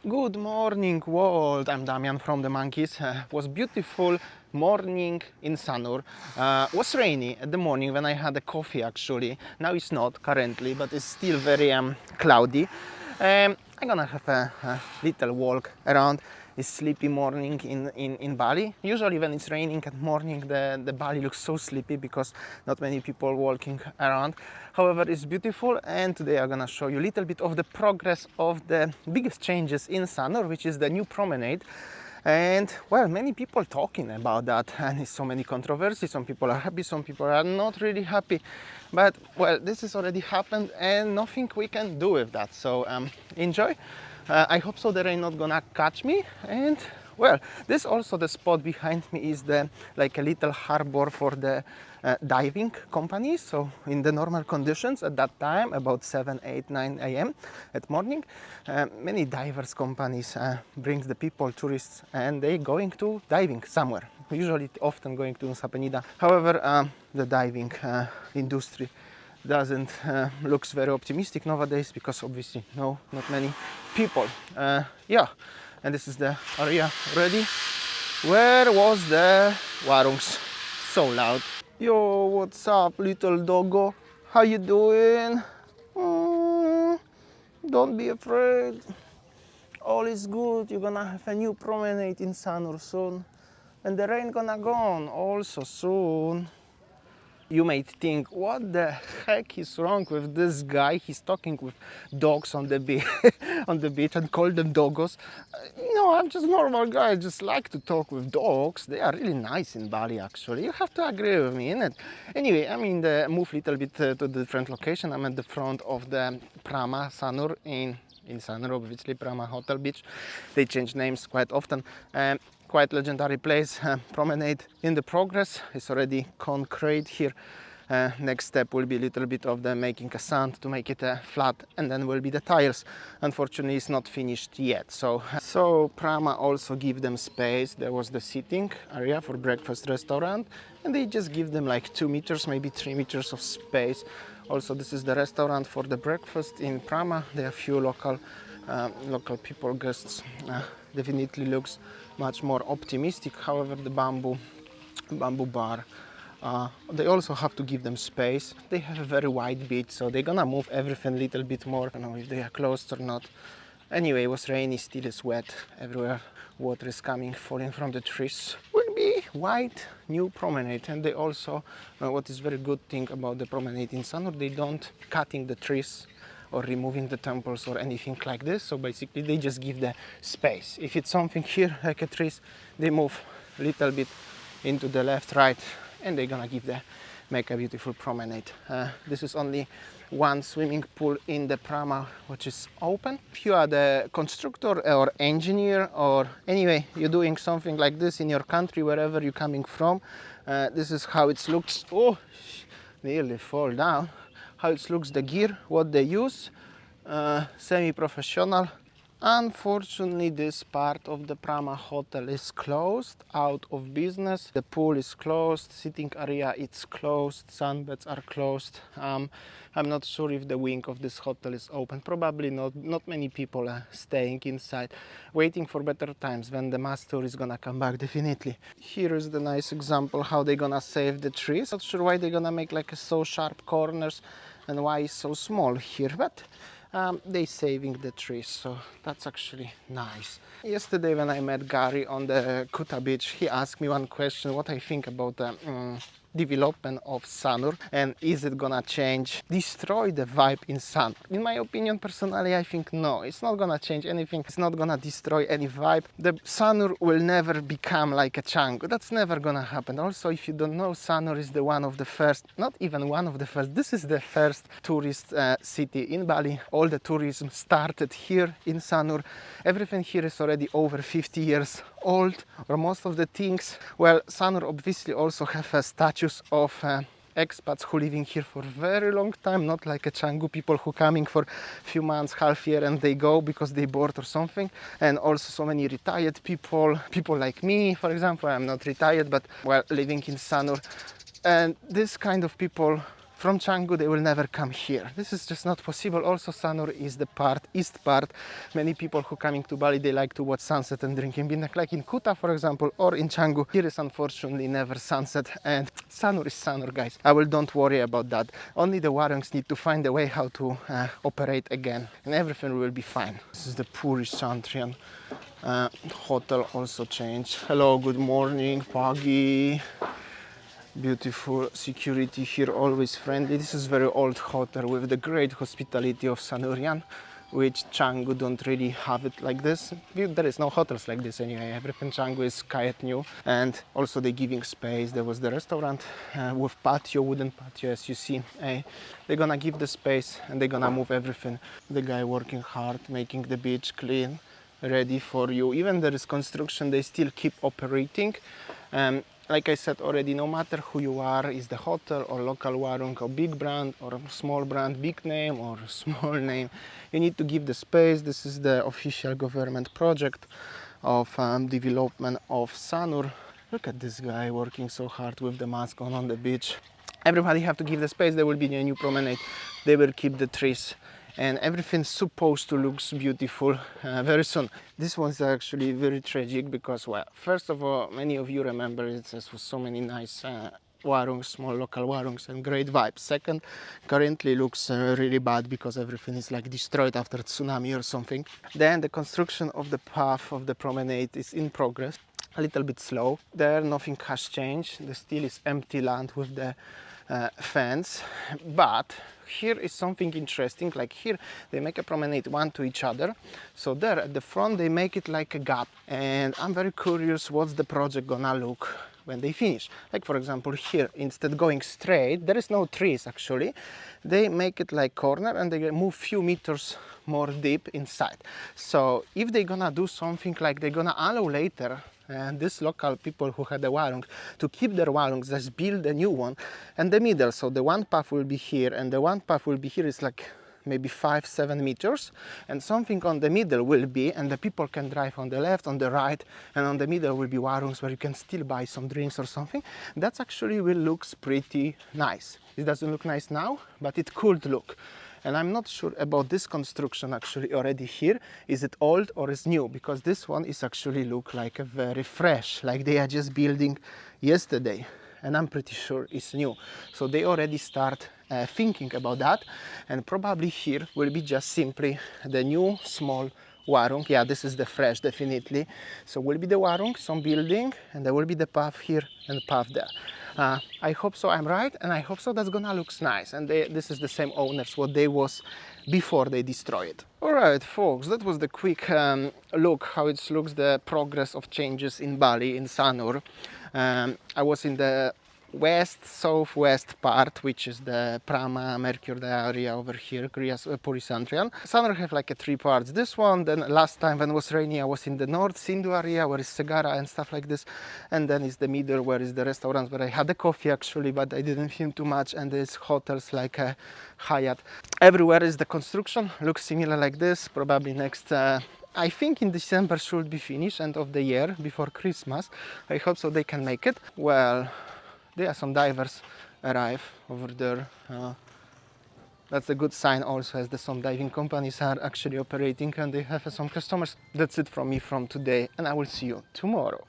Good morning world, I'm Damian from the Monkeys. Was beautiful morning in Sanur. Was rainy at the morning when I had a coffee actually. Now it's not currently, but it's still very cloudy. I'm gonna have a little walk around. It's sleepy morning in Bali. Usually when it's raining at morning the Bali looks so sleepy because not many people walking around. However, it's beautiful, and today I'm gonna show you a little bit of the progress of the biggest changes in Sanur, which is the new promenade. And well, many people talking about that, and it's so many controversies. Some people are happy, some people are not really happy, but well, this has already happened and nothing we can do with that. So enjoy. I hope so that I'm not gonna catch me. And well, this also, the spot behind me is the like a little harbor for the diving companies. So in the normal conditions at that time, about 7, 8, 9 a.m. at morning, many divers companies brings the people, tourists, and they going to diving somewhere. Usually often going to Nusa Penida. However, the diving industry doesn't looks very optimistic nowadays because obviously not many people. Yeah, and this is the area ready. Where was the Warungs? So loud. Yo, what's up, little doggo? How you doing? Don't be afraid. All is good. You're gonna have a new promenade in Sanur soon, and the rain gonna gone also soon. You might think, what the heck is wrong with this guy? He's talking with dogs on the on the beach and call them doggos. No, I'm just a normal guy. I just like to talk with dogs. They are really nice in Bali, actually. You have to agree with me, innit? Anyway, I'm in the move a little bit to the different location. I'm at the front of the Prama Sanur in Sanur, obviously Prama Hotel Beach. They change names quite often. Quite legendary place. Promenade in the progress. It's already concrete here. Next step will be a little bit of the making a sand to make it flat, and then will be the tiles. Unfortunately, it's not finished yet. So Prama also give them space. There was the sitting area for breakfast restaurant, and they just give them like 2 meters, maybe 3 meters of space. Also, this is the restaurant for the breakfast in Prama. There are few local people, guests. Definitely looks much more optimistic. However, the bamboo bar, they also have to give them space. They have a very wide beach, so they're gonna move everything a little bit more. I don't know if they are closed or not. Anyway, it was rainy, still is wet everywhere. Water is coming, falling from the trees. Will be white new promenade, and they also, what is very good thing about the promenade in Sanur, they don't cutting the trees or removing the temples or anything like this. So basically they just give the space. If it's something here like a trees, they move a little bit into the left, right, and they're gonna make a beautiful promenade. This is only one swimming pool in the Prama which is open. If you are the constructor or engineer, or anyway you're doing something like this in your country, wherever you're coming from, this is how it looks. Oh, nearly fall down. How it looks, the gear, what they use, semi-professional. Unfortunately, this part of the Prama hotel is closed, out of business. The pool is closed, sitting area it's closed, sunbeds are closed. I'm not sure if the wing of this hotel is open. Probably not. Not many people are staying inside, waiting for better times when the master is gonna come back, definitely. Here is the nice example how they're gonna save the trees. Not sure why they're gonna make like so sharp corners and why it's so small here, but they saving the trees, so that's actually nice. Yesterday when I met Gary on the Kuta beach, he asked me one question, what I think about the development of Sanur, and is it gonna destroy the vibe in Sanur. In my opinion, personally, I think no, it's not gonna change anything. It's not gonna destroy any vibe. The Sanur will never become like a Canggu. That's never gonna happen. Also, if you don't know, Sanur is the one of the first, not even one of the first, this is the first tourist city in Bali. All the tourism started here in Sanur. Everything here is already over 50 years old, or most of the things. Well, Sanur obviously also have statues of expats who living here for a very long time, not like a Canggu people who coming for few months, half year, and they go because they bored or something. And also so many retired people like me, for example. I'm not retired, but well, living in Sanur. And this kind of people from Canggu they will never come here. This is just not possible. Also Sanur is the east part. Many people who coming to Bali, they like to watch sunset and drinking bintang, like in Kuta for example, or in Canggu. Here is unfortunately never sunset, and Sanur is Sanur, guys. Don't worry about that. Only the Warungs need to find a way how to operate again, and everything will be fine. This is the Puri Santrian hotel also changed. Hello, good morning, Pagi. Beautiful security here, always friendly. This is very old hotel with the great hospitality of Sanurian, which Canggu don't really have it like this. There is no hotels like this anyway. Everything Canggu is quite new, and also they giving space. There was the restaurant with patio, wooden patio, as you see. They're gonna give the space and they're gonna move everything. The guy working hard, making the beach clean, ready for you. Even there is construction, they still keep operating. Like I said already, no matter who you are, is the hotel or local Warung or big brand or small brand, big name or small name, you need to give the space. This is the official government project of development of Sanur. Look at this guy working so hard with the mask on the beach. Everybody have to give the space. There will be a new promenade. They will keep the trees, and everything's supposed to look beautiful very soon. This one's actually very tragic because, well, first of all, many of you remember it was so many nice warungs, small local warungs, and great vibes. Second, currently looks really bad because everything is like destroyed after tsunami or something. Then the construction of the path of the promenade is in progress, a little bit slow. There nothing has changed. The still is empty land with the fence, but here is something interesting. Like here they make a promenade one to each other, so there at the front they make it like a gap, and I'm very curious what's the project gonna look when they finish. Like for example here, instead going straight, there is no trees actually, they make it like corner and they move few meters more deep inside. So if they're gonna do something like they're gonna allow later and these local people who had a warung to keep their warungs, just build a new one in the middle. So the one path will be here and the one path will be here, is like maybe 5-7 meters, and something on the middle will be, and the people can drive on the left, on the right, and on the middle will be warungs where you can still buy some drinks or something. That actually will look pretty nice. It doesn't look nice now, but it could look. And I'm not sure about this construction actually already here. Is it old or is new? Because this one is actually look like a very fresh, like they are just building yesterday. And I'm pretty sure it's new. So they already start thinking about that. And probably here will be just simply the new small warung. Yeah, this is the fresh, definitely. So will be the warung, some building, and there will be the path here and path there. I hope so I'm right, and I hope so that's gonna look nice. And this is the same owners what they was before they destroy it. Alright folks, that was the quick look how it looks, the progress of changes in Bali, in Sanur. I was in the southwest part, which is the Prama, Mercure area over here, Puri Santrian. Sanur have like 3 parts. This one, then last time when it was rainy, I was in the north Sindhu area where is Segara and stuff like this, and then is the middle where is the restaurants where I had the coffee actually, but I didn't film too much, and there's hotels like Hyatt. Everywhere is the construction, looks similar like this. Probably next I think in December should be finished, end of the year, before Christmas. I hope so they can make it. Well, there are some divers arrive over there. That's a good sign also, as some diving companies are actually operating and they have some customers. That's it from me from today, and I will see you tomorrow.